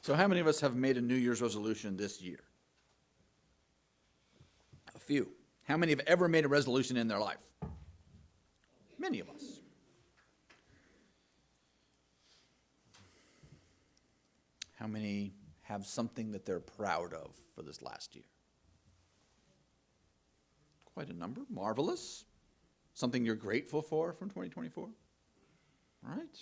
So how many of us have made a New Year's resolution this year? A few. How many have ever made a resolution in their life? Many of us. How many have something that they're proud of for this last year? Quite a number. Marvelous. Something you're grateful for from 2024? All right.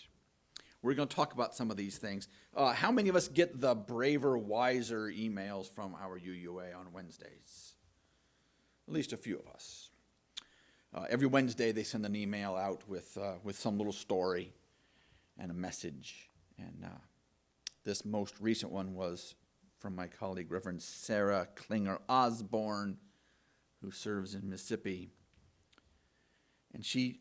We're going to talk about some of these things. How many of us get the braver, wiser emails from our UUA on Wednesdays? At least a few of us. Every Wednesday they send an email out with some little story and a message. And this most recent one was from my colleague, Reverend Sarah Klinger Osborne, who serves in Mississippi. And she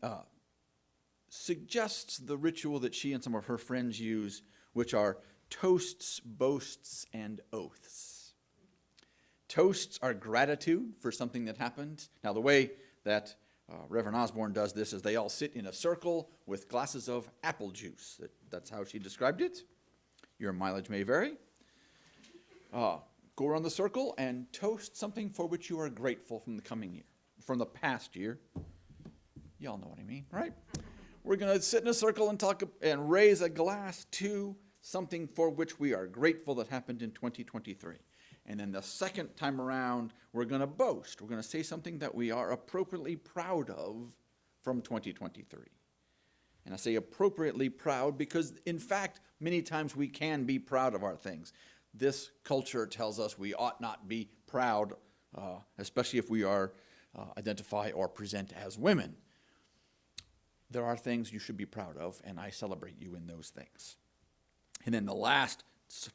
suggests the ritual that she and some of her friends use, which are toasts, boasts, and oaths. Toasts are gratitude for something that happened. Now, the way that Reverend Osborne does this is they all sit in a circle with glasses of apple juice. That's how she described it. Your mileage may vary. Go around the circle and toast something for which you are grateful from the coming year, from the past year. Y'all know what I mean, right? We're going to sit in a circle and talk and raise a glass to something for which we are grateful that happened in 2023. And then the second time around, we're going to boast. We're going to say something that we are appropriately proud of from 2023. And I say appropriately proud because, in fact, many times we can be proud of our things. This culture tells us we ought not be proud, especially if we are identify or present as women. There are things you should be proud of, and I celebrate you in those things. And then the last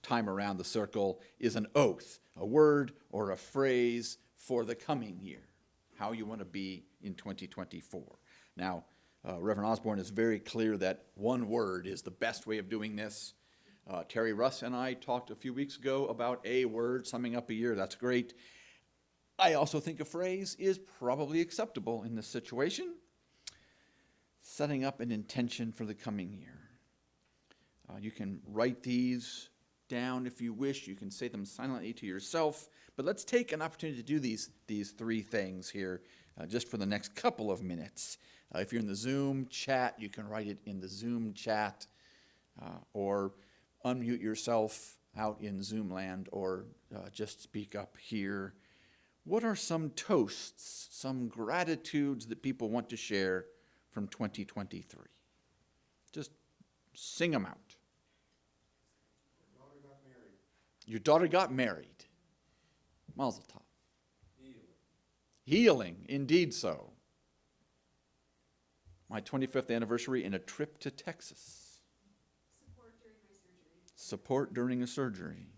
time around the circle is an oath, a word or a phrase for the coming year, how you want to be in 2024. Now, Reverend Osborne is very clear that one word is the best way of doing this. Terry Russ and I talked a few weeks ago about a word summing up a year. That's great. I also think a phrase is probably acceptable in this situation. Setting up an intention for the coming year. You can write these down if you wish. You can say them silently to yourself. But let's take an opportunity to do these three things here just for the next couple of minutes. If you're in the Zoom chat, you can write it in the Zoom chat or unmute yourself out in Zoom land or just speak up here. What are some toasts, some gratitudes that people want to share from 2023? Just sing them out. Your daughter got married. Mazel tov. Healing, indeed so. My 25th anniversary and a trip to Texas. Support during a surgery.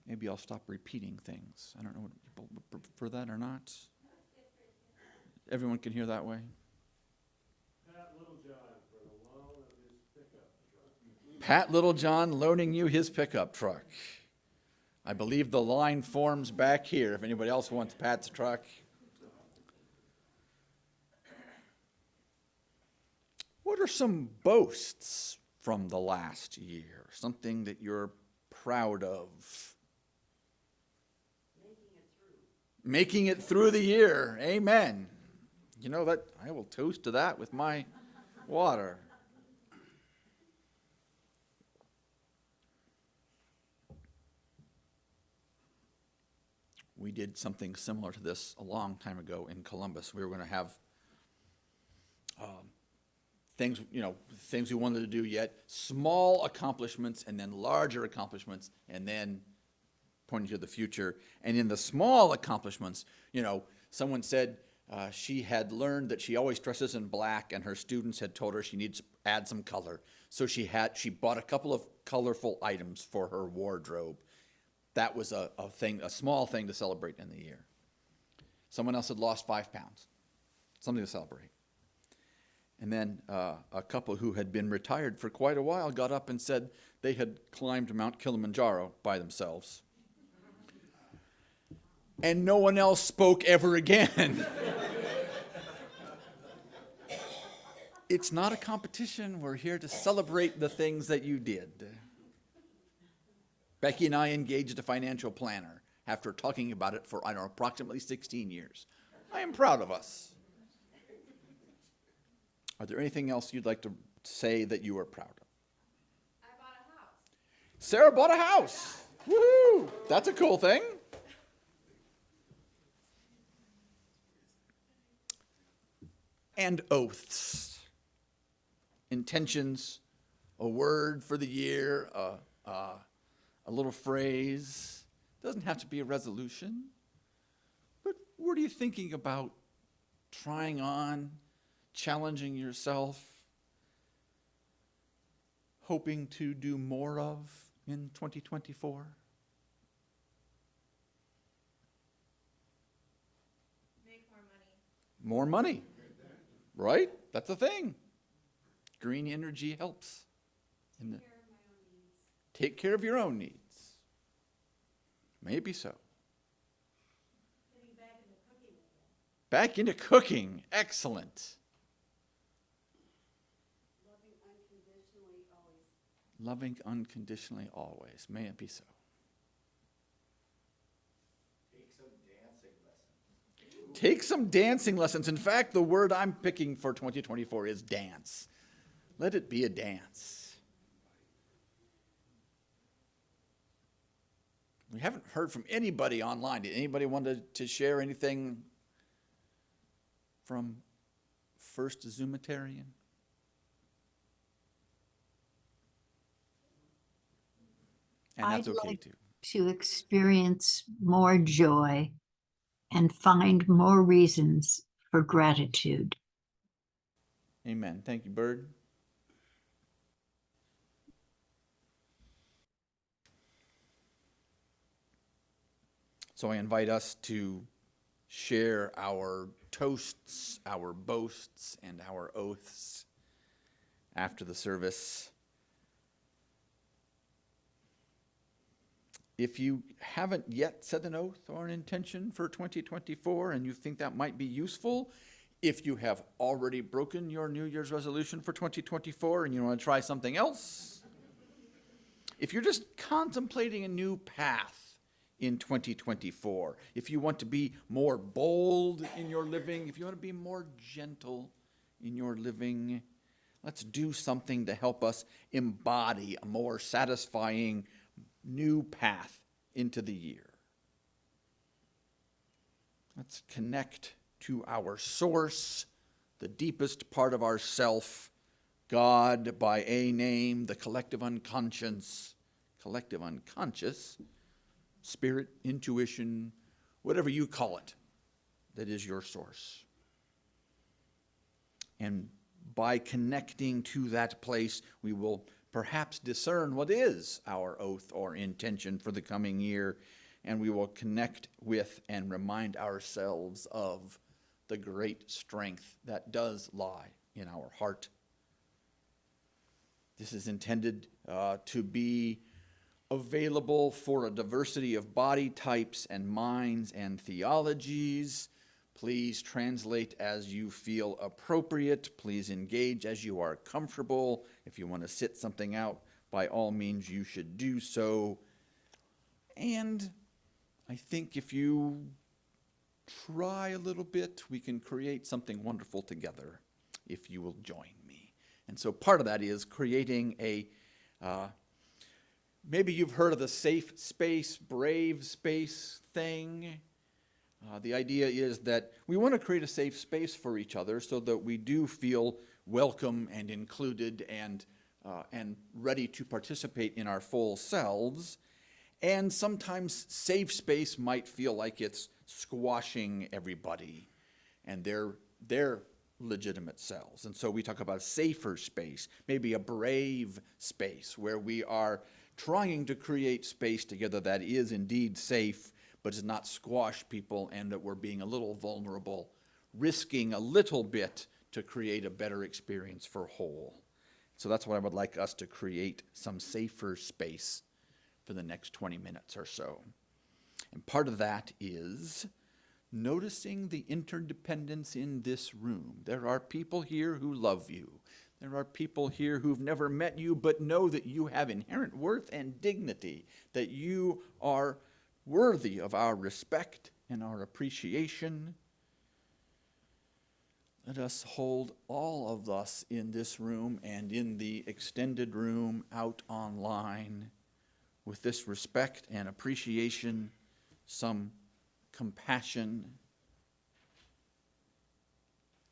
Maybe I'll stop repeating things. I don't know what people would prefer that or not. Everyone can hear that way? Pat Littlejohn for the loan of his pickup truck. Pat Littlejohn loaning you his pickup truck. I believe the line forms back here if anybody else wants Pat's truck. What are some boasts from the last year? Something that you're proud of? Making it through the year. Amen. You know that I will toast to that with my water. We did something similar to this a long time ago in Columbus. We were going to have things we wanted to do yet, small accomplishments and then larger accomplishments and then pointing to the future. And in the small accomplishments, someone said she had learned that she always dresses in black and her students had told her she needs to add some color. So she bought a couple of colorful items for her wardrobe. That was a small thing to celebrate in the year. Someone else had lost 5 pounds. Something to celebrate. And then a couple who had been retired for quite a while got up and said they had climbed Mount Kilimanjaro by themselves. And no one else spoke ever again. It's not a competition. We're here to celebrate the things that you did. Becky and I engaged a financial planner after talking about it for, approximately 16 years. I am proud of us. Are there anything else you'd like to say that you are proud of? I bought a house. Sarah bought a house. Woohoo! That's a cool thing. And oaths, intentions, a word for the year, a little phrase. Doesn't have to be a resolution. But what are you thinking about trying on, challenging yourself, hoping to do more of in 2024? Make more money. More money, right? That's the thing. Green energy helps. Take care of your own needs. Maybe so. Getting back into cooking again. Back into cooking. Excellent. Loving unconditionally always. Loving unconditionally always. May it be so. Take some dancing lessons. In fact, the word I'm picking for 2024 is dance. Let it be a dance. We haven't heard from anybody online. Did anybody want to share anything from First Zuumitarian? And that's I'd okay like too. to experience more joy and find more reasons for gratitude. Amen. Thank you, Bird. So I invite us to share our toasts, our boasts, and our oaths after the service. If you haven't yet said an oath or an intention for 2024 and you think that might be useful, if you have already broken your New Year's resolution for 2024 and you want to try something else, if you're just contemplating a new path in 2024, if you want to be more bold in your living, if you want to be more gentle in your living, let's do something to help us embody a more satisfying new path into the year. Let's connect to our source, the deepest part of our self, God by a name, the collective unconscious, spirit, intuition, whatever you call it, that is your source. And by connecting to that place, we will perhaps discern what is our oath or intention for the coming year, and we will connect with and remind ourselves of the great strength that does lie in our heart. This is intended to be available for a diversity of body types and minds and theologies. Please translate as you feel appropriate. Please engage as you are comfortable. If you want to sit something out, by all means, you should do so. And I think if you try a little bit, we can create something wonderful together if you will join me. And so part of that is creating a maybe you've heard of the safe space, brave space thing. The idea is that we want to create a safe space for each other so that we do feel welcome and included and ready to participate in our full selves. And sometimes safe space might feel like it's squashing everybody and their legitimate selves. And so we talk about a safer space, maybe a brave space where we are trying to create space together that is indeed safe, but does not squash people, and that we're being a little vulnerable, risking a little bit to create a better experience for whole. So that's what I would like us to create, some safer space for the next 20 minutes or so. And part of that is noticing the interdependence in this room. There are people here who love you. There are people here who've never met you but know that you have inherent worth and dignity, that you are worthy of our respect and our appreciation. Let us hold all of us in this room and in the extended room out online with this respect and appreciation, some compassion,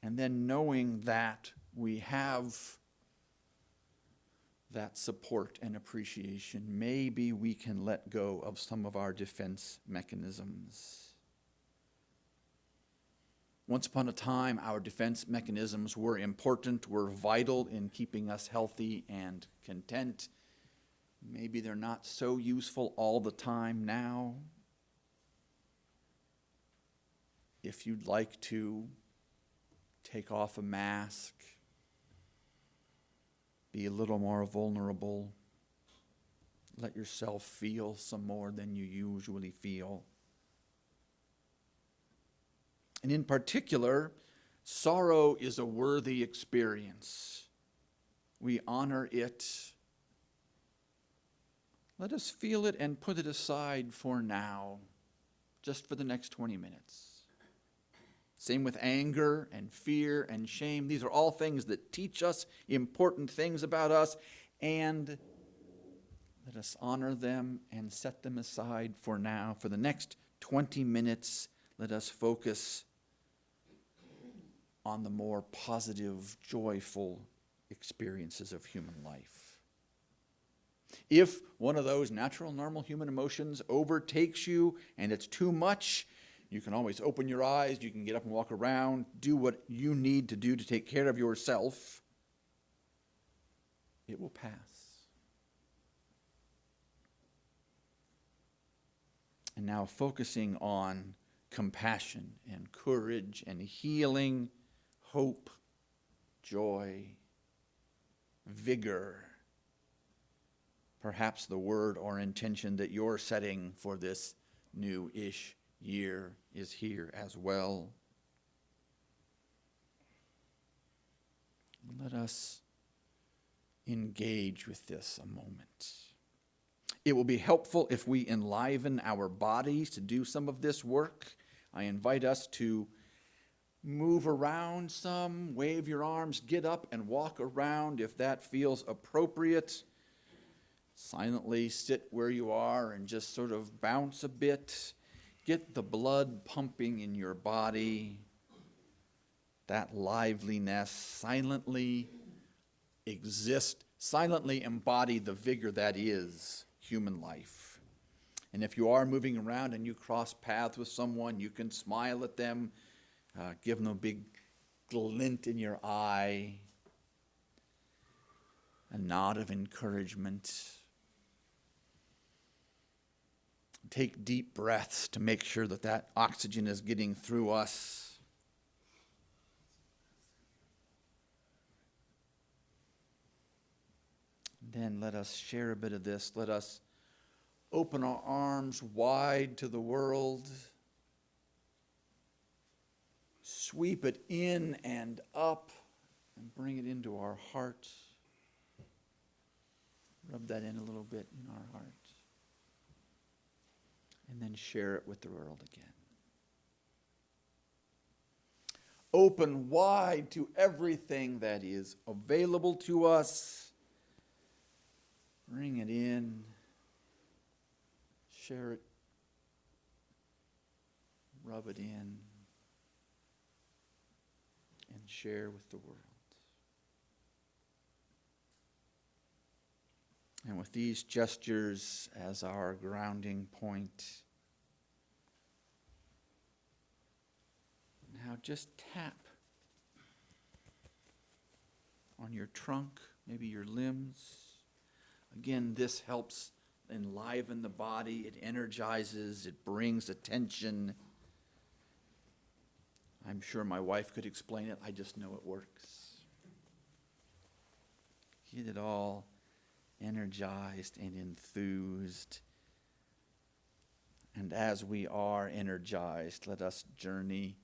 and then knowing that we have that support and appreciation, maybe we can let go of some of our defense mechanisms. Once upon a time, our defense mechanisms were important, were vital in keeping us healthy and content. Maybe they're not so useful all the time now. If you'd like to take off a mask, be a little more vulnerable, let yourself feel some more than you usually feel. And in particular, sorrow is a worthy experience. We honor it. Let us feel it and put it aside for now, just for the next 20 minutes. Same with anger and fear and shame. These are all things that teach us important things about us, and let us honor them and set them aside for now. For the next 20 minutes, let us focus on the more positive, joyful experiences of human life. If one of those natural, normal human emotions overtakes you and it's too much, you can always open your eyes, you can get up and walk around, do what you need to do to take care of yourself. It will pass. And now focusing on compassion and courage and healing, hope, joy, vigor. Perhaps the word or intention that you're setting for this new-ish year is here as well. Let us engage with this a moment. It will be helpful if we enliven our bodies to do some of this work. I invite us to move around some, wave your arms, get up and walk around if that feels appropriate. Silently sit where you are and just sort of bounce a bit. Get the blood pumping in your body. That liveliness, silently exist, silently embody the vigor that is human life. And if you are moving around and you cross paths with someone, you can smile at them, give them a big glint in your eye, a nod of encouragement. Take deep breaths to make sure that that oxygen is getting through us. Then let us share a bit of this. Let us open our arms wide to the world. Sweep it in and up and bring it into our heart. Rub that in a little bit in our heart. And then share it with the world again. Open wide to everything that is available to us. Bring it in. Share it. Rub it in. And share with the world. And with these gestures as our grounding point, now just tap on your trunk, maybe your limbs. Again, this helps enliven the body. It energizes, it brings attention. I'm sure my wife could explain it. I just know it works. Get it all energized and enthused. And as we are energized, let us journey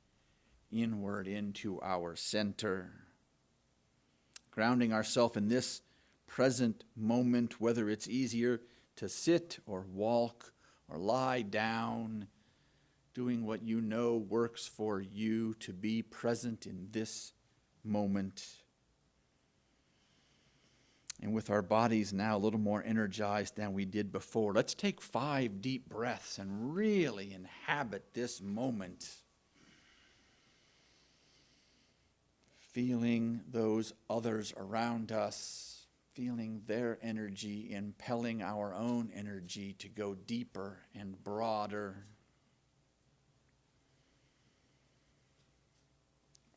inward into our center, grounding ourselves in this present moment, whether it's easier to sit or walk or lie down, doing what you know works for you, to be present in this moment. And with our bodies now a little more energized than we did before, let's take 5 deep breaths and really inhabit this moment. Feeling those others around us, feeling their energy, impelling our own energy to go deeper and broader.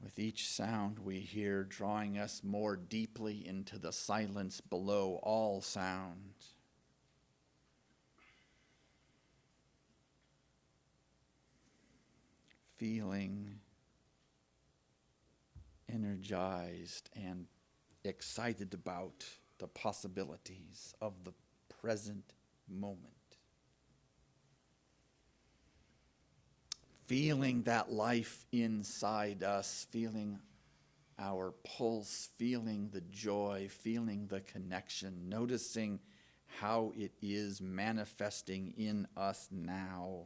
With each sound we hear drawing us more deeply into the silence below all sound. Feeling energized and excited about the possibilities of the present moment. Feeling that life inside us, feeling our pulse, feeling the joy, feeling the connection, noticing how it is manifesting in us now,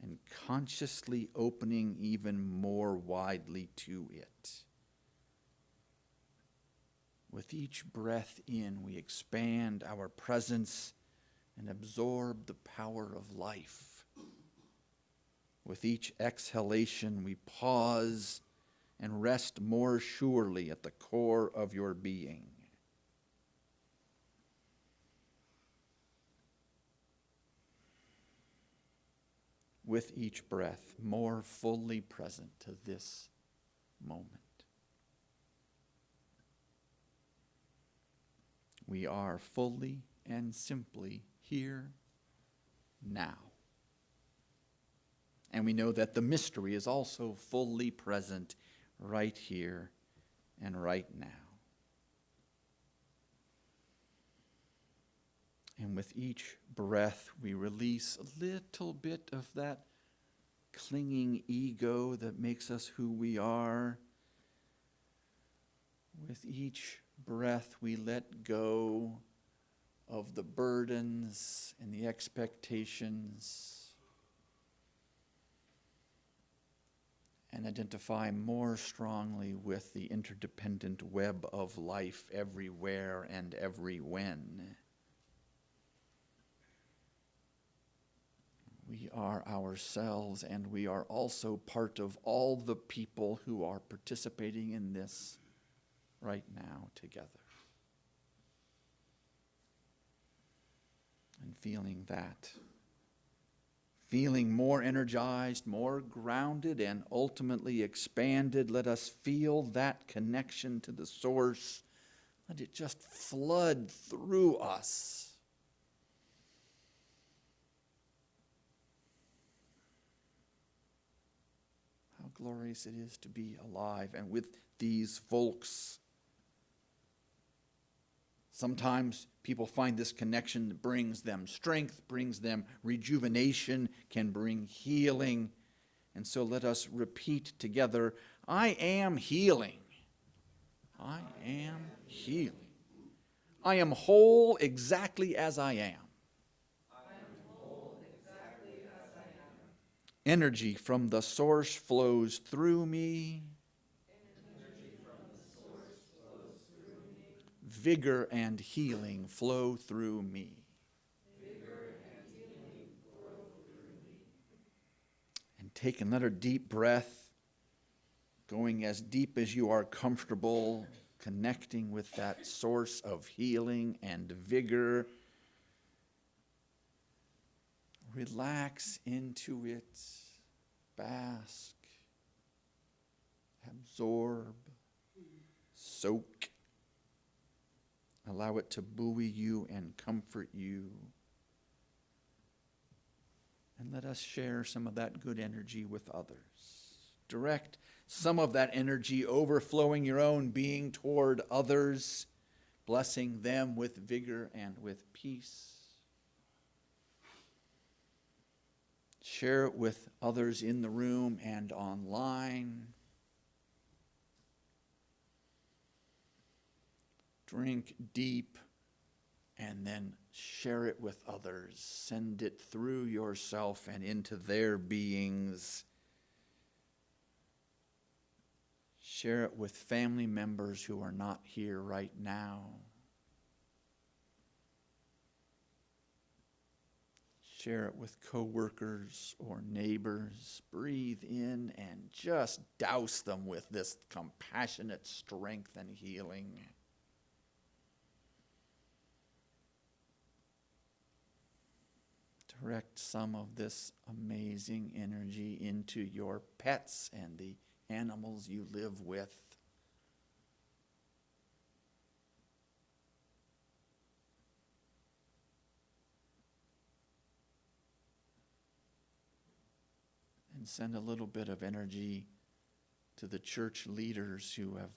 and consciously opening even more widely to it. With each breath in, we expand our presence and absorb the power of life. With each exhalation, we pause and rest more surely at the core of your being. With each breath, more fully present to this moment. We are fully and simply here now. And we know that the mystery is also fully present right here and right now. And with each breath, we release a little bit of that clinging ego that makes us who we are. With each breath, we let go of the burdens and the expectations, and identify more strongly with the interdependent web of life everywhere and every when. We are ourselves, and we are also part of all the people who are participating in this right now together. And feeling that. Feeling more energized, more grounded, and ultimately expanded, let us feel that connection to the source. Let it just flood through us. How glorious it is to be alive and with these folks. Sometimes people find this connection that brings them strength, brings them rejuvenation, can bring healing. And so let us repeat together, I am healing. I am healing. I am whole exactly as I am. Energy from the source flows through me. Vigor and healing flow through me. And take another deep breath, going as deep as you are comfortable, connecting with that source of healing and vigor. Relax into it, bask, absorb, soak. Allow it to buoy you and comfort you. And let us share some of that good energy with others. Direct some of that energy overflowing your own being toward others, blessing them with vigor and with peace. Share it with others in the room and online. Drink deep and then share it with others. Send it through yourself and into their beings. Share it with family members who are not here right now. Share it with coworkers or neighbors. Breathe in and just douse them with this compassionate strength and healing. Direct some of this amazing energy into your pets and the animals you live with. And send a little bit of energy to the church leaders who have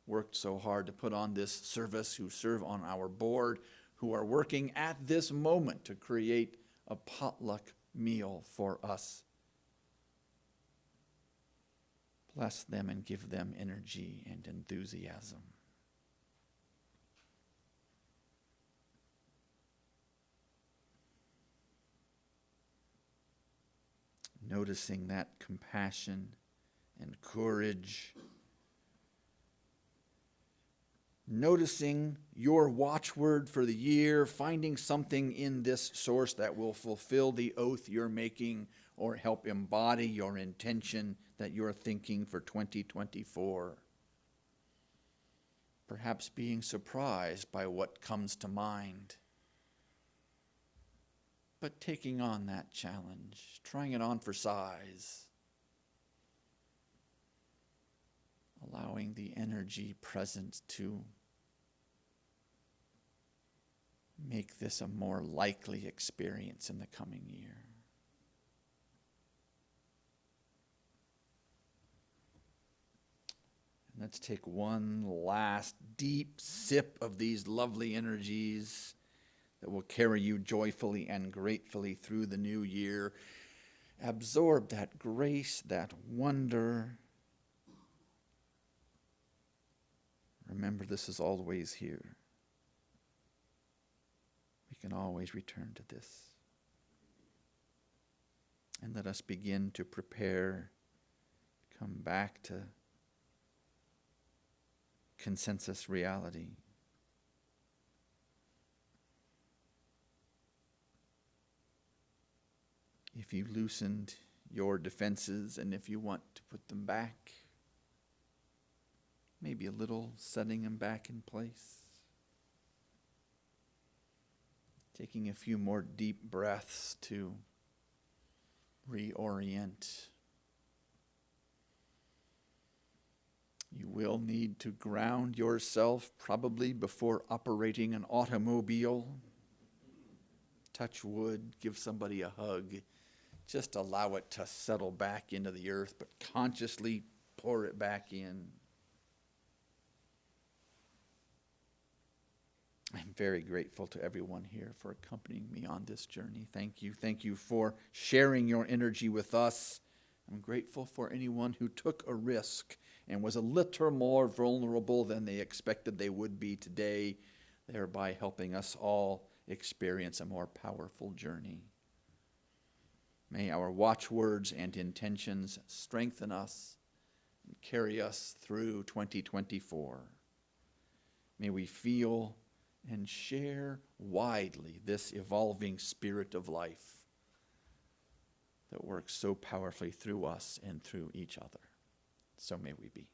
worked so hard to put on this service, who serve on our board, who are working at this moment to create a potluck meal for us. Bless them and give them energy and enthusiasm. Noticing that compassion and courage. Noticing your watchword for the year, finding something in this source that will fulfill the oath you're making or help embody your intention that you're thinking for 2024. Perhaps being surprised by what comes to mind. But taking on that challenge, trying it on for size. Allowing the energy present to make this a more likely experience in the coming year. And let's take one last deep sip of these lovely energies that will carry you joyfully and gratefully through the new year. Absorb that grace, that wonder. Remember, this is always here. We can always return to this. And let us begin to prepare, come back to consensus reality. If you loosened your defenses and if you want to put them back, maybe a little setting them back in place. Taking a few more deep breaths to reorient. You will need to ground yourself probably before operating an automobile. Touch wood, give somebody a hug. Just allow it to settle back into the earth, but consciously pour it back in. I'm very grateful to everyone here for accompanying me on this journey. Thank you. Thank you for sharing your energy with us. I'm grateful for anyone who took a risk and was a little more vulnerable than they expected they would be today, thereby helping us all experience a more powerful journey. May our watchwords and intentions strengthen us and carry us through 2024. May we feel and share widely this evolving spirit of life that works so powerfully through us and through each other. So may we be.